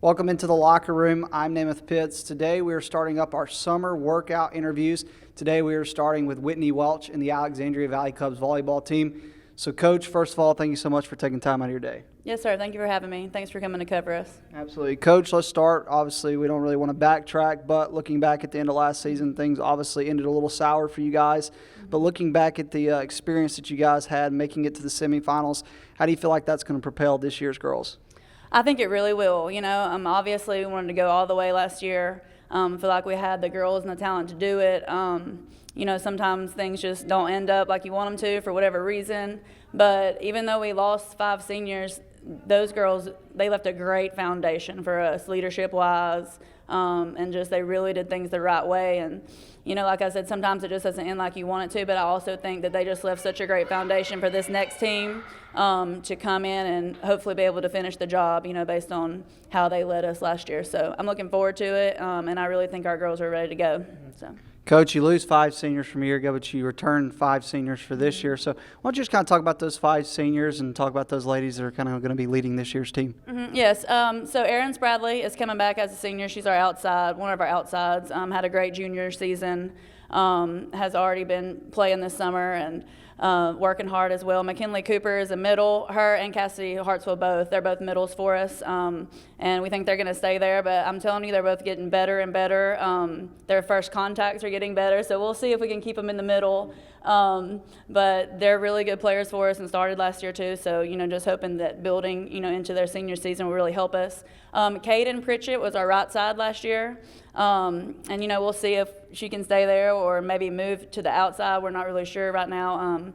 Welcome into the locker room. I'm Namath Pitts. Today we are starting up our summer workout interviews. Today we are starting with Whitney Welch and the Alexandria Valley Cubs volleyball team. So Coach, first of all, thank you so much for taking time out of your day. Yes, sir. Thank you for having me. Thanks for coming to cover us. Absolutely. Coach, let's start. Obviously, we don't really want to backtrack, but looking back at the end of last season, things obviously ended a little sour for you guys. But looking back at the experience that you guys had making it to the semifinals, how do you feel like that's going to propel this year's girls? I think it really will. Obviously we wanted to go all the way last year. Feel like we had the girls and the talent to do it. Sometimes things just don't end up like you want them to for whatever reason. But even though we lost 5 seniors, those girls, they left a great foundation for us leadership-wise, and just they really did things the right way. And, like I said, sometimes it just doesn't end like you want it to, but I also think that they just left such a great foundation for this next team to come in and hopefully be able to finish the job, based on how they led us last year. So I'm looking forward to it, and I really think our girls are ready to go. So. Coach, you lose 5 seniors from a year ago, but you return 5 seniors for this year. So why don't you just kind of talk about those 5 seniors and talk about those ladies that are kind of going to be leading this year's team? Yes. So Erin Bradley is coming back as a senior. She's one of our outsides. Had a great junior season. Has already been playing this summer and working hard as well. McKinley Cooper is a middle. Her and Cassidy Hartswell both. They're both middles for us, and we think they're going to stay there. But I'm telling you, they're both getting better and better. Their first contacts are getting better, so we'll see if we can keep them in the middle. But they're really good players for us and started last year too. So just hoping that building into their senior season will really help us. Caden Pritchett was our right side last year, and we'll see if she can stay there or maybe move to the outside. We're not really sure right now.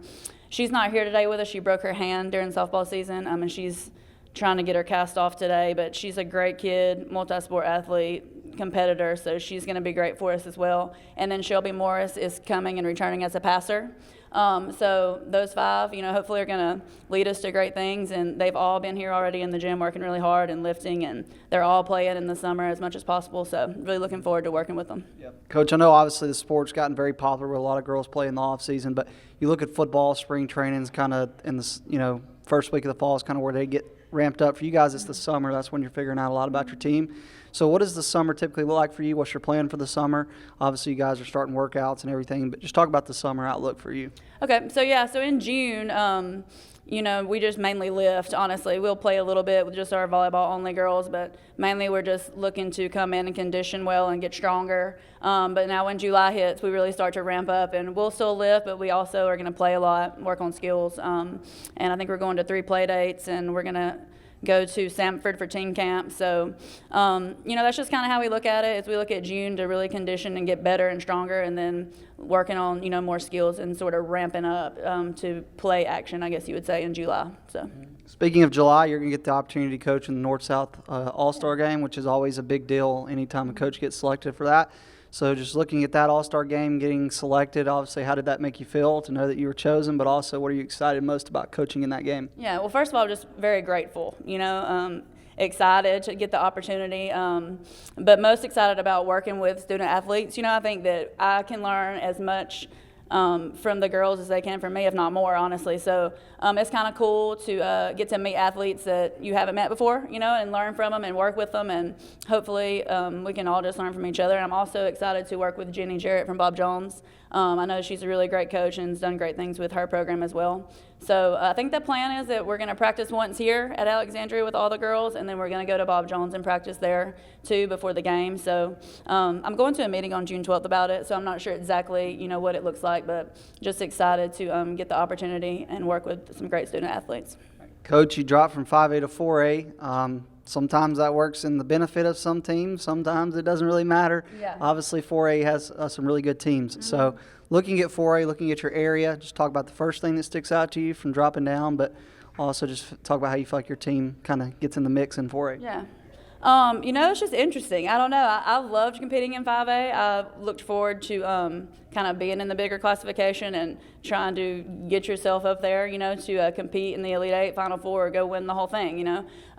She's not here today with us. She broke her hand during softball season, and she's trying to get her cast off today. But she's a great kid, multi-sport athlete, competitor, so she's going to be great for us as well. And then Shelby Morris is coming and returning as a passer. So those 5, hopefully are going to lead us to great things, and they've all been here already in the gym working really hard and lifting, and they're all playing in the summer as much as possible, so really looking forward to working with them. Yep. Coach, I know obviously the sport's gotten very popular with a lot of girls play in the off season, but you look at football, spring training's kind of in the first week of the fall is kind of where they get ramped up. For you guys, it's the summer. That's when you're figuring out a lot about your team. So what does the summer typically look like for you? What's your plan for the summer? Obviously, you guys are starting workouts and everything, but just talk about the summer outlook for you. Okay, so in June, we just mainly lift, honestly. We'll play a little bit with just our volleyball-only girls, but mainly we're just looking to come in and condition well and get stronger. But now when July hits, we really start to ramp up, and we'll still lift, but we also are going to play a lot, work on skills. And I think we're going to 3 play dates, and we're going to go to Sanford for teen camp. So, that's just kind of how we look at it, is we look at June to really condition and get better and stronger, and then working on, more skills and sort of ramping up to play action, I guess you would say, in July. So. Speaking of July, you're going to get the opportunity to coach in the North-South All-Star game, which is always a big deal anytime a coach gets selected for that. So just looking at that All-Star game, getting selected, obviously, how did that make you feel to know that you were chosen? But also, what are you excited most about coaching in that game? Yeah, well, first of all, just very grateful, excited to get the opportunity, but most excited about working with student athletes. I think that I can learn as much from the girls as they can from me, if not more, honestly. So it's kind of cool to get to meet athletes that you haven't met before, and learn from them and work with them, and hopefully we can all just learn from each other. And I'm also excited to work with Jenny Jarrett from Bob Jones. I know she's a really great coach and has done great things with her program as well. So I think the plan is that we're going to practice once here at Alexandria with all the girls, and then we're going to go to Bob Jones and practice there too before the game. So I'm going to a meeting on June 12th about it, so I'm not sure exactly what it looks like, but just excited to get the opportunity and work with some great student athletes. Coach, you dropped from 5A to 4A. Sometimes that works in the benefit of some teams. Sometimes it doesn't really matter. Yeah. Obviously, 4A has some really good teams. Mm-hmm. So looking at 4A, looking at your area, just talk about the first thing that sticks out to you from dropping down, but also just talk about how you feel like your team kind of gets in the mix in 4A. Yeah. It's just interesting. I don't know. I loved competing in 5A. I looked forward to kind of being in the bigger classification and trying to get yourself up there, to compete in the Elite Eight, Final Four, or go win the whole thing,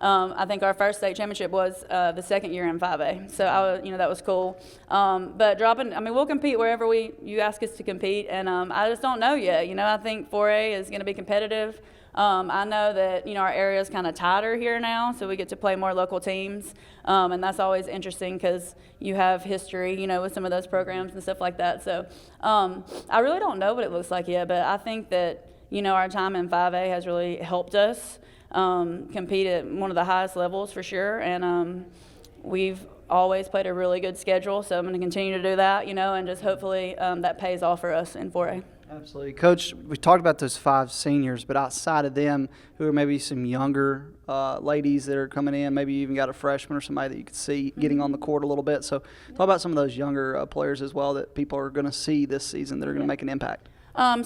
I think our first state championship was the second year in 5A. So, that was cool. But dropping, we'll compete wherever you ask us to compete, and I just don't know yet. I think 4A is going to be competitive. I know that, our area is kind of tighter here now, so we get to play more local teams. And that's always interesting because you have history, with some of those programs and stuff like that. So I really don't know what it looks like yet, but I think that, our time in 5A has really helped us compete at one of the highest levels for sure. And we've always played a really good schedule, so I'm going to continue to do that, and just hopefully that pays off for us in 4A. Absolutely. Coach, we talked about those 5 seniors, but outside of them, who are maybe some younger ladies that are coming in, maybe you even got a freshman or somebody that you could see getting on the court a little bit. So talk about some of those younger players as well that people are going to see this season that are going to make an impact.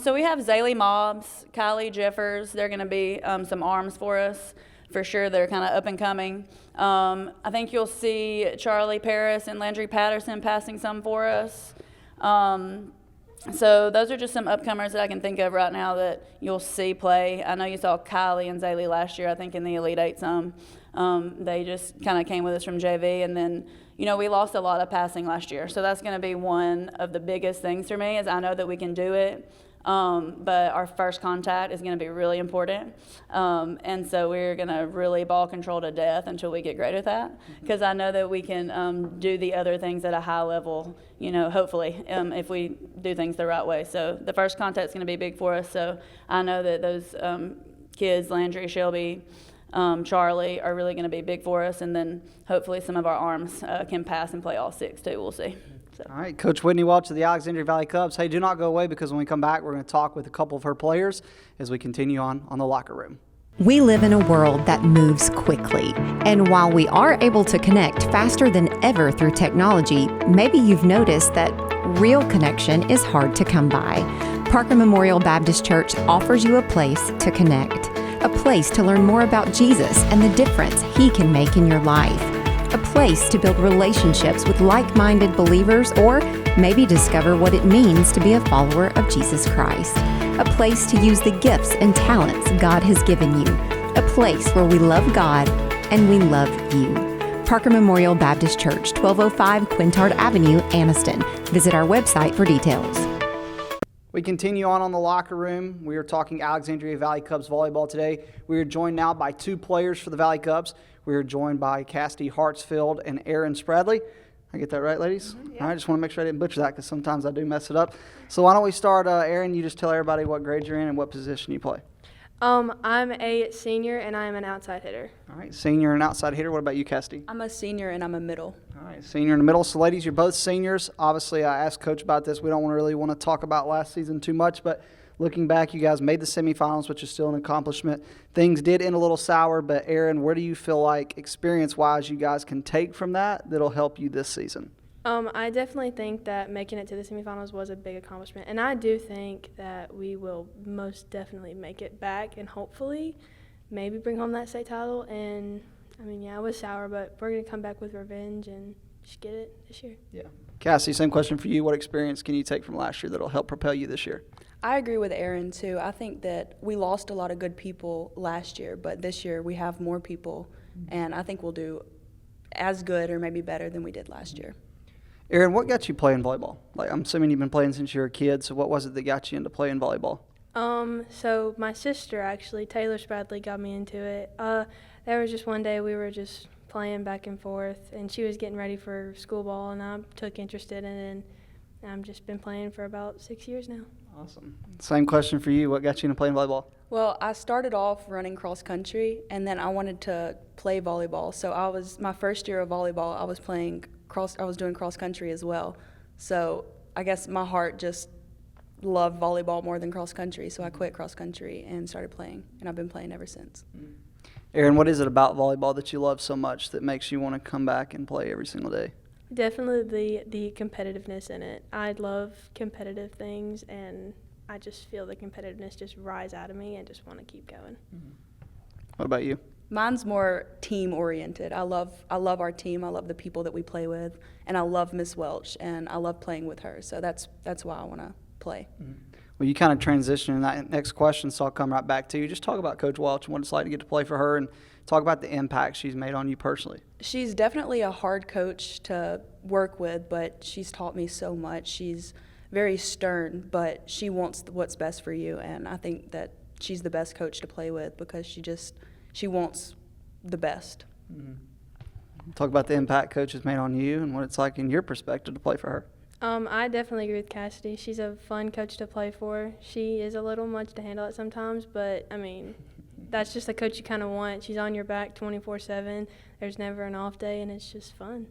So we have Zaylee Mobbs, Kylie Jeffers. They're going to be some arms for us for sure. They're kind of up and coming. I think you'll see Charlie Paris and Landry Patterson passing some for us. So those are just some upcomers that I can think of right now that you'll see play. I know you saw Kylie and Zaylee last year, I think, in the Elite Eight some. They just kind of came with us from JV. And then, we lost a lot of passing last year. So that's going to be one of the biggest things for me is I know that we can do it. But our first contact is going to be really important. And so we're going to really ball control to death until we get great at that. Because I know that we can do the other things at a high level, hopefully, if we do things the right way. So the first contact is going to be big for us. So I know that those kids, Landry, Shelby, Charlie, are really going to be big for us. And then hopefully some of our arms can pass and play all 6 too. We'll see. So. All right, Coach Whitney Welch of the Alexandria Valley Cubs. Hey, do not go away because when we come back, we're going to talk with a couple of her players as we continue on the locker room. We live in a world that moves quickly, and while we are able to connect faster than ever through technology, maybe you've noticed that real connection is hard to come by. Parker Memorial Baptist Church offers you a place to connect, a place to learn more about Jesus and the difference He can make in your life, a place to build relationships with like-minded believers, or maybe discover what it means to be a follower of Jesus Christ. A place to use the gifts and talents God has given you. A place where we love God and we love you. Parker Memorial Baptist Church, 1205 Quintard Avenue, Anniston. Visit our website for details. We continue on the locker room. We are talking Alexandria Valley Cubs volleyball today. We are joined now by 2 players for the Valley Cubs. We are joined by Cassidy Hartsfield and Erin Spradley. I get that right, ladies? Mm-hmm, yeah. All right, I just want to make sure I didn't butcher that because sometimes I do mess it up. So why don't we start, Erin, you just tell everybody what grade you're in and what position you play. I'm a senior and I'm an outside hitter. All right, senior and outside hitter. What about you, Cassidy? I'm a senior and I'm a middle. All right, senior in the middle. So, ladies, you're both seniors. Obviously, I asked Coach about this. We don't really want to talk about last season too much, but looking back, you guys made the semifinals, which is still an accomplishment. Things did end a little sour, but Erin, where do you feel like experience-wise you guys can take from that'll help you this season? I definitely think that making it to the semifinals was a big accomplishment, and I do think that we will most definitely make it back and hopefully maybe bring home that state title. And, it was sour, but we're going to come back with revenge and just get it this year. Yeah. Cassie, same question for you. What experience can you take from last year that'll help propel you this year? I agree with Erin, too. I think that we lost a lot of good people last year, but this year we have more people, and I think we'll do as good or maybe better than we did last year. Erin, what got you playing volleyball? I'm assuming you've been playing since you were a kid, so what was it that got you into playing volleyball? So my sister, actually, Taylor Spradley, got me into it. There was just one day we were just playing back and forth, and she was getting ready for school ball, and I took interest in it, and I've just been playing for about 6 years now. Awesome. Same question for you. What got you into playing volleyball? Well, I started off running cross country, and then I wanted to play volleyball. So my first year of volleyball, I was doing cross country as well. So I guess my heart just loved volleyball more than cross country. So I quit cross country and started playing, and I've been playing ever since. Erin, what is it about volleyball that you love so much that makes you want to come back and play every single day? Definitely the competitiveness in it. I love competitive things, and I just feel the competitiveness just rise out of me and just want to keep going. What about you? Mine's more team-oriented. I love our team. I love the people that we play with, and I love Miss Welch, and I love playing with her. So that's why I want to play. Well, you kind of transition in that next question, so I'll come right back to you. Just talk about Coach Welch and what it's like to get to play for her, and talk about the impact she's made on you personally. She's definitely a hard coach to work with, but she's taught me so much. She's very stern, but she wants what's best for you, and I think that she's the best coach to play with because she wants the best. Talk about the impact Coach has made on you and what it's like in your perspective to play for her. I definitely agree with Cassidy. She's a fun coach to play for. She is a little much to handle at sometimes, but, I mean, that's just the coach you kind of want. She's on your back 24/7. There's never an off day, and it's just fun.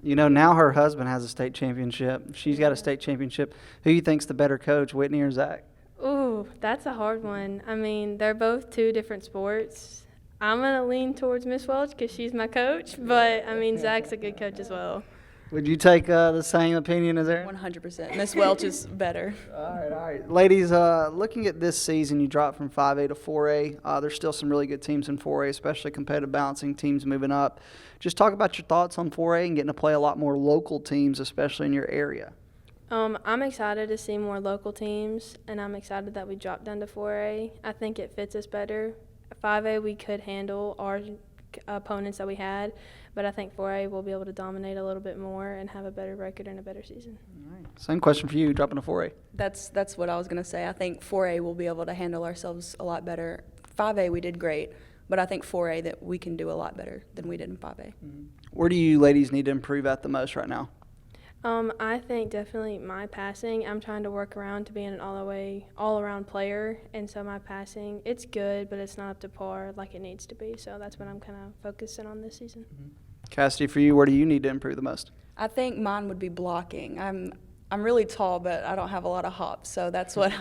You know, now her husband has a state championship. She's got a state championship. Who you think's the better coach, Whitney or Zach? Ooh, that's a hard one. I mean, they're both two different sports. I'm going to lean towards Miss Welch because she's my coach, but, I mean, Zach's a good coach as well. Would you take the same opinion as Aaron? 100%. Miss Welch is better. All right. Ladies, looking at this season, you dropped from 5A to 4A. There's still some really good teams in 4A, especially competitive balancing teams moving up. Just talk about your thoughts on 4A and getting to play a lot more local teams, especially in your area. I'm excited to see more local teams, and I'm excited that we dropped down to 4A. I think it fits us better. 5A, we could handle our opponents that we had, but I think 4A will be able to dominate a little bit more and have a better record and a better season. All right. Same question for you, dropping to 4A. That's what I was going to say. I think 4A will be able to handle ourselves a lot better. 5A, we did great, but I think 4A that we can do a lot better than we did in 5A. Where do you ladies need to improve at the most right now? I think definitely my passing. I'm trying to work around to being an all-around player, and so my passing, it's good, but it's not up to par like it needs to be. So that's what I'm kind of focusing on this season. Cassidy, for you, where do you need to improve the most? I think mine would be blocking. I'm really tall, but I don't have a lot of hops, so that's what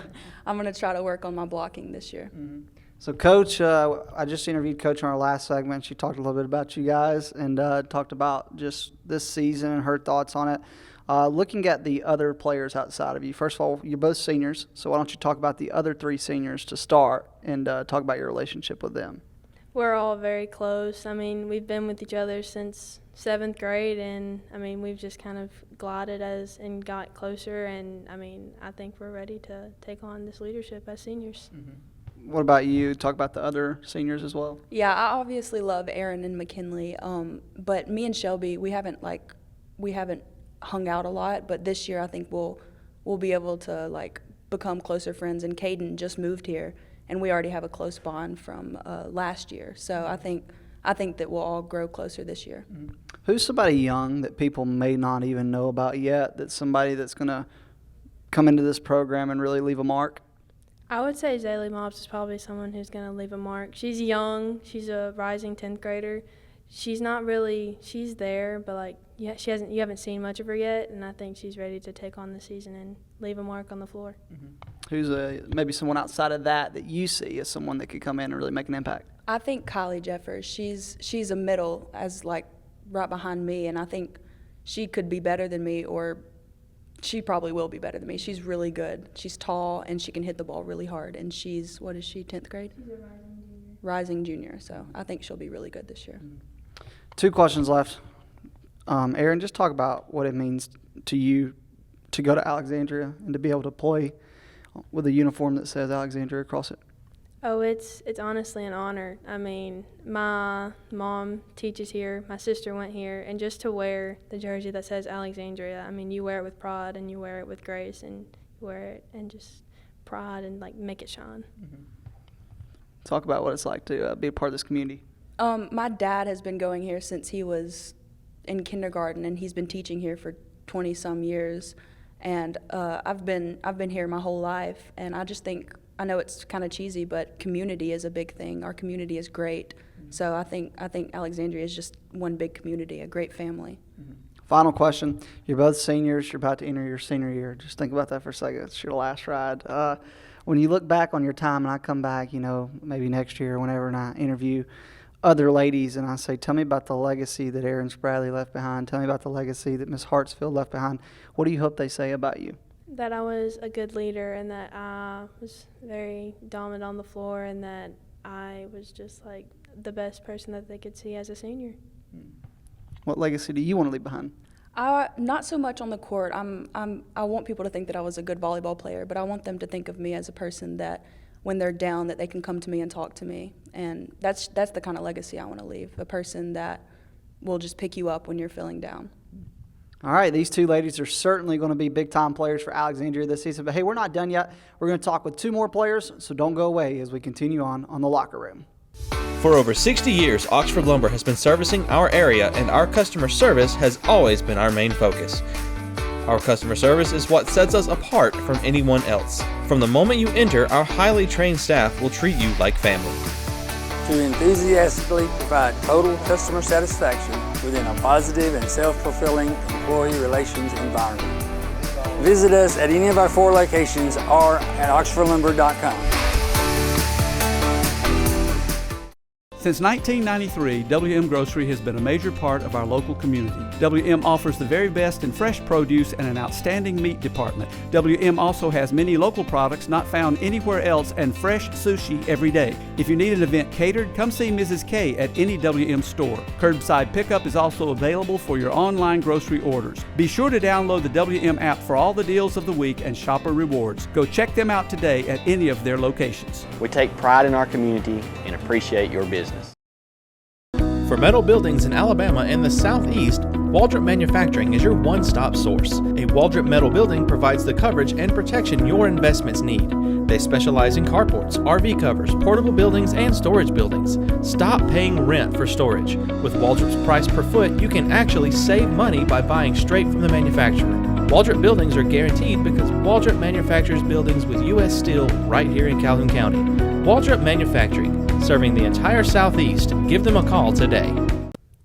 I'm going to try to work on my blocking this year. So, Coach, I just interviewed Coach on our last segment. She talked a little bit about you guys and talked about just this season and her thoughts on it. Looking at the other players outside of you, first of all, you're both seniors, so why don't you talk about the other three seniors to start and talk about your relationship with them? We're all very close. I mean, we've been with each other since 7th grade, and, I mean, we've just kind of glided and got closer, and, I mean, I think we're ready to take on this leadership as seniors. What about you? Talk about the other seniors as well. Yeah, I obviously love Aaron and McKinley, but me and Shelby, we haven't hung out a lot, but this year I think we'll be able to become closer friends. And Caden just moved here, and we already have a close bond from last year. So I think that we'll all grow closer this year. Who's somebody young that people may not even know about yet? That's somebody that's going to come into this program and really leave a mark? I would say Zaylee Mobs is probably someone who's going to leave a mark. She's young. She's a rising 10th grader. She's there, but you haven't seen much of her yet, and I think she's ready to take on the season and leave a mark on the floor. Who's maybe someone outside of that you see as someone that could come in and really make an impact? I think Kylie Jeffers, she's a middle as right behind me, and I think she could be better than me, or she probably will be better than me. She's really good. She's tall, and she can hit the ball really hard, and she's, 10th grade? She's a rising junior, so I think she'll be really good this year. 2 questions left. Aaron, just talk about what it means to you to go to Alexandria and to be able to play with a uniform that says Alexandria across it. Oh, it's honestly an honor. I mean, my mom teaches here, my sister went here, and just to wear the jersey that says Alexandria, I mean, you wear it with pride and you wear it with grace and you wear it and just pride and make it shine. Talk about what it's like to be a part of this community. My dad has been going here since he was in kindergarten, and he's been teaching here for 20-some years. And I've been here my whole life, and I just think, I know it's kind of cheesy, but community is a big thing. Our community is great. So I think Alexandria is just one big community, a great family. Final question. You're both seniors. You're about to enter your senior year. Just think about that for a second. It's your last ride. When you look back on your time, and I come back, maybe next year or whenever, and I interview other ladies, and I say, tell me about the legacy that Aaron Spradley left behind. Tell me about the legacy that Miss Hartsfield left behind. What do you hope they say about you? That I was a good leader and that I was very dominant on the floor and that I was just the best person that they could see as a senior. What legacy do you want to leave behind? Not so much on the court. I want people to think that I was a good volleyball player, but I want them to think of me as a person that when they're down, that they can come to me and talk to me. And that's the kind of legacy I want to leave, a person that will just pick you up when you're feeling down. All right, these two ladies are certainly going to be big-time players for Alexandria this season. But, hey, we're not done yet. We're going to talk with two more players, so don't go away as we continue on the Locker Room. For over 60 years, Oxford Lumber has been servicing our area, and our customer service has always been our main focus. Our customer service is what sets us apart from anyone else. From the moment you enter, our highly trained staff will treat you like family. To enthusiastically provide total customer satisfaction within a positive and self-fulfilling employee relations environment. Visit us at any of our 4 locations or at oxfordlumber.com. Since 1993, WM Grocery has been a major part of our local community. WM offers the very best in fresh produce and an outstanding meat department. WM also has many local products not found anywhere else and fresh sushi every day. If you need an event catered, come see Mrs. K at any WM store. Curbside pickup is also available for your online grocery orders. Be sure to download the WM app for all the deals of the week and shopper rewards. Go check them out today at any of their locations. We take pride in our community and appreciate your business. For metal buildings in Alabama and the Southeast, Waldrop Manufacturing is your one-stop source. A Waldrop metal building provides the coverage and protection your investments need. They specialize in carports, RV covers, portable buildings, and storage buildings. Stop paying rent for storage. With Waldrop's price per foot, you can actually save money by buying straight from the manufacturer. Waldrop buildings are guaranteed because Waldrop manufactures buildings with U.S. steel right here in Calhoun County. Waldrop Manufacturing, serving the entire Southeast. Give them a call today.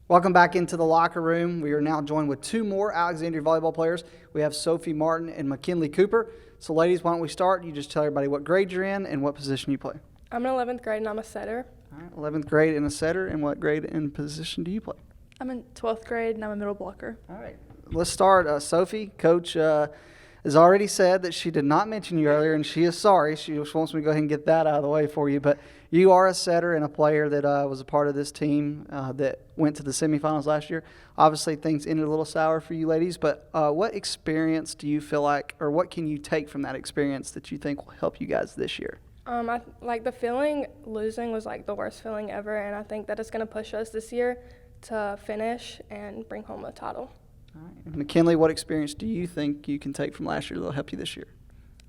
Welcome back into the Locker Room. We are now joined with two more Alexandria Volleyball players. We have Sophie Martin and McKinley Cooper. So, ladies, why don't we start? You just tell everybody what grade you're in and what position you play. I'm in 11th grade and I'm a setter. All right, 11th grade and a setter. And what grade and position do you play? I'm in 12th grade and I'm a middle blocker. All right. Let's start. Sophie, Coach has already said that she did not mention you earlier, and she is sorry. She just wants me to go ahead and get that out of the way for you. But you are a setter and a player that was a part of this team that went to the semifinals last year. Obviously, things ended a little sour for you ladies, but what experience do you feel like, or what can you take from that experience that you think will help you guys this year? Like the feeling losing was like the worst feeling ever, and I think that it's going to push us this year to finish and bring home a title. All right. McKinley, what experience do you think you can take from last year that will help you this year?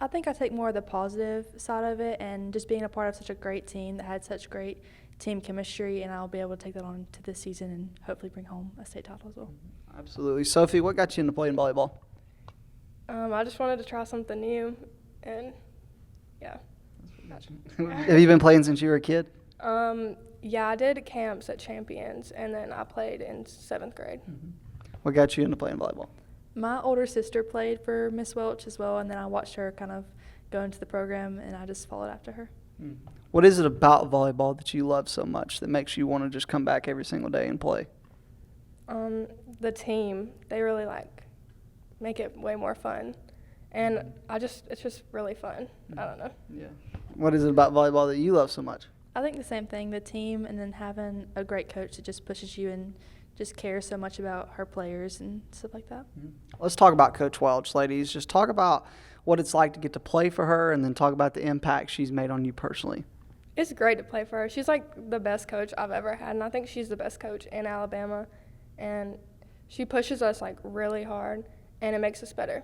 I think I take more of the positive side of it and just being a part of such a great team that had such great team chemistry, and I'll be able to take that on to this season and hopefully bring home a state title as well. Absolutely. Sophie, what got you into playing volleyball? I just wanted to try something new, and yeah. Have you been playing since you were a kid? Yeah, I did camps at Champions, and then I played in 7th grade. Mm-hmm. What got you into playing volleyball? My older sister played for Miss Welch as well, and then I watched her kind of go into the program, and I just followed after her. What is it about volleyball that you love so much that makes you want to just come back every single day and play? The team, they really make it way more fun, and it's just really fun. I don't know. Yeah. What is it about volleyball that you love so much? I think the same thing, the team, and then having a great coach that just pushes you and just cares so much about her players and stuff like that. Let's talk about Coach Welch, ladies. Just talk about what it's like to get to play for her, and then talk about the impact she's made on you personally. It's great to play for her. She's like the best coach I've ever had, and I think she's the best coach in Alabama. And she pushes us really hard, and it makes us better.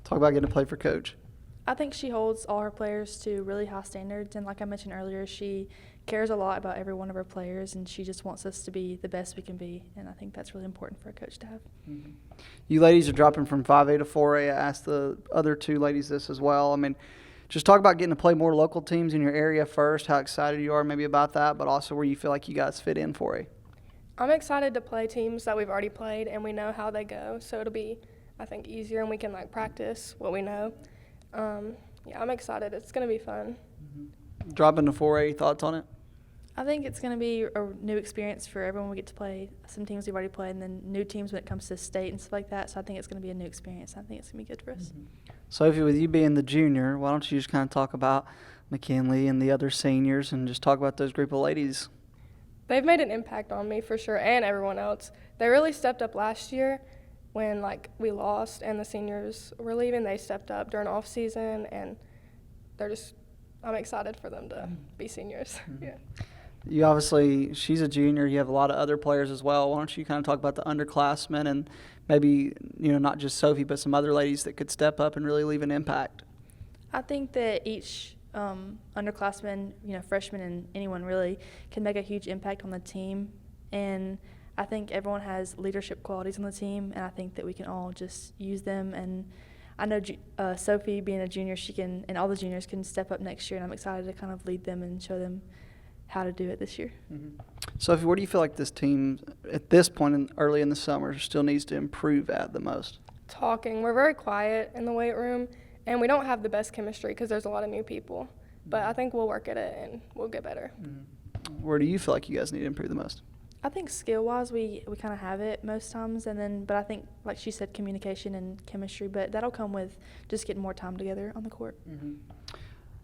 Talk about getting to play for Coach. I think she holds all her players to really high standards, and like I mentioned earlier, she cares a lot about every one of her players, and she just wants us to be the best we can be, and I think that's really important for a coach to have. You ladies are dropping from 5A to 4A. I asked the other two ladies this as well. I mean, just talk about getting to play more local teams in your area first, how excited you are maybe about that, but also where you feel like you guys fit in 4A. I'm excited to play teams that we've already played, and we know how they go, so it'll be, I think, easier, and we can practice what we know. Yeah, I'm excited. It's going to be fun. Dropping to 4A, thoughts on it? I think it's going to be a new experience for everyone. We get to play some teams we've already played and then new teams when it comes to state and stuff like that. So I think it's going to be a new experience. I think it's going to be good for us. Sophie, with you being the junior, why don't you just kind of talk about McKinley and the other seniors and just talk about those group of ladies? They've made an impact on me for sure, and everyone else. They really stepped up last year when we lost and the seniors were leaving. They stepped up during off season, and I'm excited for them to be seniors. Yeah. You obviously, she's a junior. You have a lot of other players as well. Why don't you kind of talk about the underclassmen and maybe, not just Sophie, but some other ladies that could step up and really leave an impact? I think that each underclassman, freshman and anyone really, can make a huge impact on the team. And I think everyone has leadership qualities on the team, and I think that we can all just use them. And I know Sophie, being a junior, she can, and all the juniors can step up next year, and I'm excited to kind of lead them and show them how to do it this year. Mm-hmm. Sophie, where do you feel like this team, at this point early in the summer, still needs to improve at the most? Talking. We're very quiet in the weight room, and we don't have the best chemistry because there's a lot of new people. But I think we'll work at it, and we'll get better. Mm-hmm. Where do you feel like you guys need to improve the most? I think skill-wise, we kind of have it most times, but I think, like she said, communication and chemistry, but that'll come with just getting more time together on the court. Mm-hmm.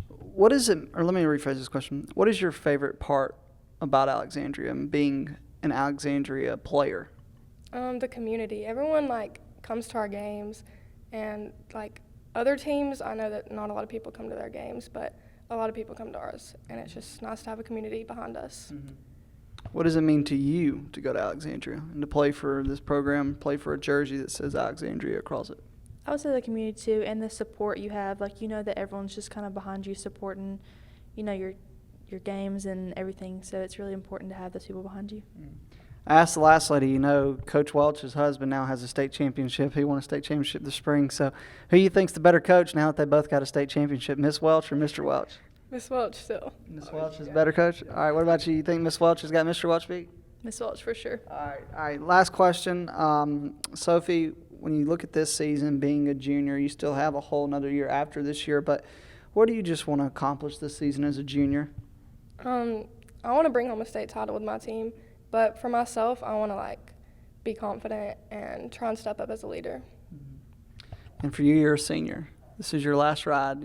What is it, or let me rephrase this question. What is your favorite part about Alexandria and being an Alexandria player? The community. Everyone, comes to our games, and, other teams, I know that not a lot of people come to their games, but a lot of people come to ours, and it's just nice to have a community behind us. Mm-hmm. What does it mean to you to go to Alexandria and to play for this program, play for a jersey that says Alexandria across it? I would say the community too, and the support you have. That everyone's just kind of behind you, supporting, your games and everything. So it's really important to have those people behind you. I asked the last lady, Coach Welch's husband now has a state championship. He won a state championship this spring. So who do you think's the better coach now that they both got a state championship, Miss Welch or Mr. Welch? Miss Welch still. Miss Welch is better coach? All right, what about you? You think Miss Welch has got Mr. Welch beat? Miss Welch for sure. All right. Last question. Sophie, when you look at this season, being a junior, you still have a whole another year after this year, but what do you just want to accomplish this season as a junior? I want to bring home a state title with my team, but for myself, I want to, be confident and try and step up as a leader. And for you, you're a senior. This is your last ride,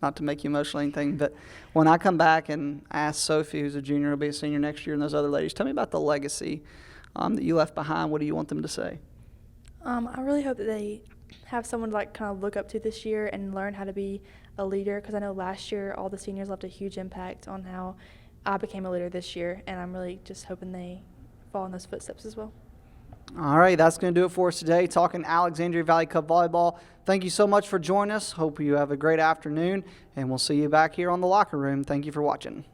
not to make you emotional or anything, but when I come back and ask Sophie, who's a junior, will be a senior next year, and those other ladies, tell me about the legacy that you left behind. What do you want them to say? I really hope that they have someone to kind of look up to this year and learn how to be a leader, because I know last year all the seniors left a huge impact on how I became a leader this year, and I'm really just hoping they follow in those footsteps as well. All right, that's going to do it for us today, talking Alexandria Valley Cup Volleyball. Thank you so much for joining us. Hope you have a great afternoon, and we'll see you back here on the Locker Room. Thank you for watching.